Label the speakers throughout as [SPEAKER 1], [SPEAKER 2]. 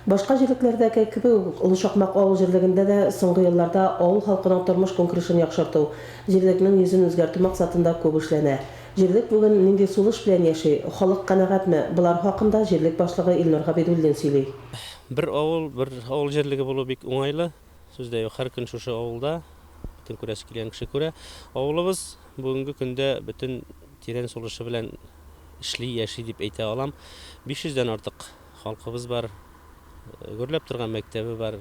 [SPEAKER 1] Башка җирлекләрдәге кебек Олы Шакмак авыл җирлегендә дә соңгы елларда авыл халкының тормыш конкурсын яхшырту, җирлекнең йөзен үзгәртү максатында күп эшләнә. Җирлек бүген нинди сулыш белән яши, халык канәгатьме? Булар хакында җирлек башлыгы Илнур Габидуллин сөйли.
[SPEAKER 2] Бер авыл җирлеге булу бик уңайлы. Сүздә юк, һәр көн шушы авылда бөтен күрәсе килгән кеше күрә. Авылыбыз бүгенге көндә бөтен тирән сулышы белән эшли, яши дип әйтә алам. 500-дән артык халкыбыз бар. Гөрләп торган мәктәбе бар,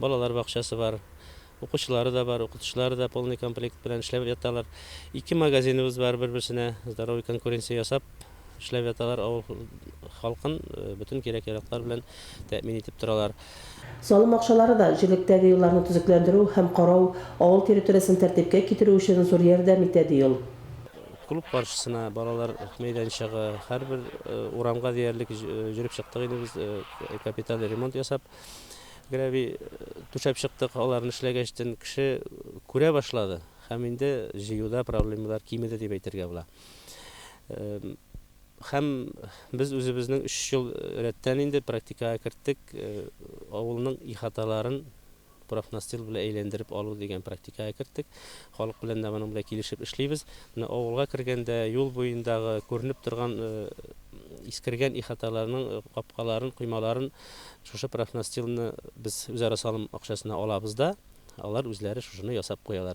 [SPEAKER 2] балалар бакчасы бар, укучылары да бар, укытучылары да полный комплект белән эшләп яталар. 2 магазиныбыз бар, бер-берсенә здоровый конкуренция ясап эшләп яталар, авыл халкын бөтен кирәк-яраклар белән тәэмин итеп торалар.
[SPEAKER 1] Салым акчалары да җирлектәге юлларны төзекләндерү һәм карау, авыл территориясын тәртипкә китерү өчен зур ярдәм итә ди ул.
[SPEAKER 2] Клуб каршысына балалар мәйданчыгы, һәрбер урамга диярлек җөреп чыктык инде без, капиталь ремонт ясап, гравий түшәп чыктык. Аларны эшләгәчтен кеше күрә башлады һәм инде җыюда проблемалар кимеде дип әйтергә була. Һәм без үзебезнең 3 ел рәттән инде практикага керттек, авылның ихаталарын профнастил белән әйләндереп алу дигән практикага керттек. Халык белән дә моның белән килешеп эшлибез. Менә авылга кергәндә юл буендагы күренеп торган искергән ихаталарның капкаларын, коймаларын шушы профнастилны без үзара салым акчасына алабыз да, алар үзләре шушыны ясап куялар.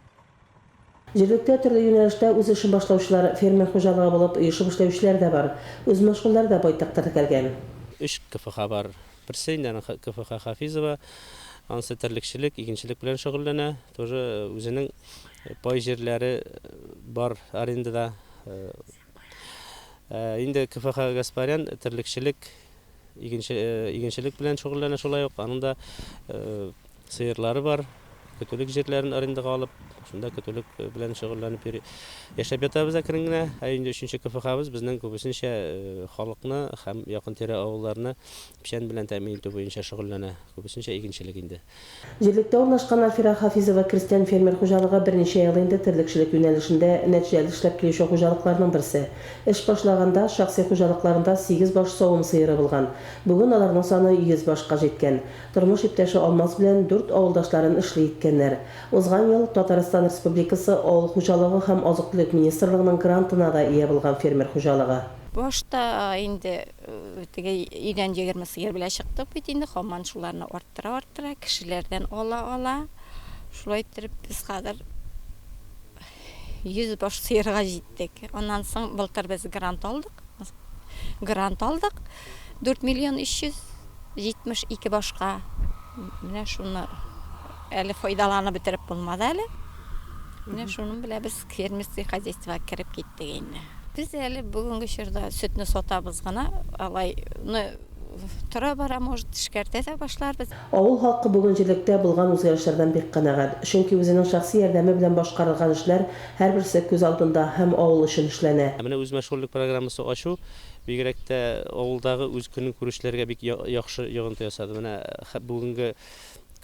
[SPEAKER 1] Җирлектә төрле юнәлештә үз эшен башлаучылар, фермер хуҗалыгы булып оешып эшләүчеләр дә бар. Үз мәшгульләр дә байтак теркәлгән.
[SPEAKER 2] 3 КФХ бар. Берсе инде КФХ Хафизова, анысы терлекчелек, игенчелек белән шөгыльләнә. Тоже үзенең пай җирләре бар арендада. Инде КФХ Гаспарян терлекчелек, игенчелек белән шөгыльләнә, шулай ук аның да сыерлары бар. Көтүлек җирләрен арендага алып, шунда көтүлек белән шөгыльләнеп яшәп ятабыз әкрен-генә. Инде 3нче КФХбыз безнең күбесенчә халыкны һәм якын-тирә авылларны печән белән тәэмин итү буенча шөгыльләнә. Күбесенчә игенчелек инде.
[SPEAKER 1] Җирлектә урнашкан Алфира Хафизова крестьян фермер хуҗалыгы берничә ел инде терлекчелек юнәлешендә нәтиҗәле эшләп килүче хуҗалыкларның берсе. Эш башлаганда шәхси хуҗалыкларында 8 баш савым сыеры булган. Бүген аларның саны 100 башка җиткән. Тормыш иптәше Алмаз белән 4 авылдашларын эшли иткәннәр. Узган ел Татарстан Республикасы авыл хуҗалыгы һәм азык-төлек министрлыгының грантына да ия булган фермер хуҗалыгы.
[SPEAKER 3] Башта инде теге 20 сыер белән чыктык бит инде, һаман шуларны арттыра, кешеләрдән ала. Шулай итеп без хәзер 100 баш сыерга җиттек. Аннан соң былтыр без грант алдык. 4,372 башка. Менә шуны әле файдаланып бетереп булмады әле. Менә шуның белән без фермерский хозяйствога кирип киттек инде. Без әле бүгенге чорда сөтне сатабыз гына, алай тора бара, может, эшкәртә дә башларбыз.
[SPEAKER 1] Авыл халкы бүген җирлектә булган үзгәрешләрдән бик канәгать. Чөнки үзенең шәхси ярдәме белән башкарылган эшләр һәрберсе күз алдында һәм авыл өчен эшләнә.
[SPEAKER 2] Менә үз мәшгульлек программасы ачу бигрәк тә авылдагы үз көнен күрүчләргә бик яхшы йогынты ясады. Менә бүгенге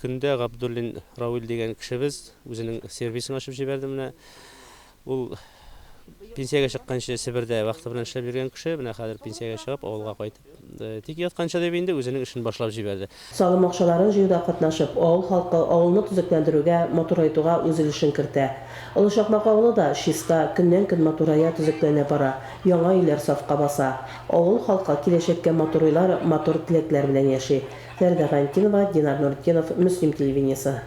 [SPEAKER 2] көндә Габдуллин Равил дигән кешебез үзенең сервисын ачып җибәрде. Менә ул пенсиягә чыкканчы Себердә вакыты белән эшләп йөргән кеше, менә хәзер пенсиягә чыгып, авылга кайтып, тик ятканча дип инде үзенең эшен башлап җибәрде.
[SPEAKER 1] Салым акчаларын җыюда катнашып, авыл халкы авылны төзекләндерүгә, матурайтуга үз өлешен кертә. Олы Шакмак авылы да чиста, көннән-көн матурая, төзекләнә бара. Яңа өйләр сафка баса. Авыл халкы киләчәккә матур теләкләр белән яши. Фәридә Гантинова, Динар Нуртдинов, Мөслим телевидениесе.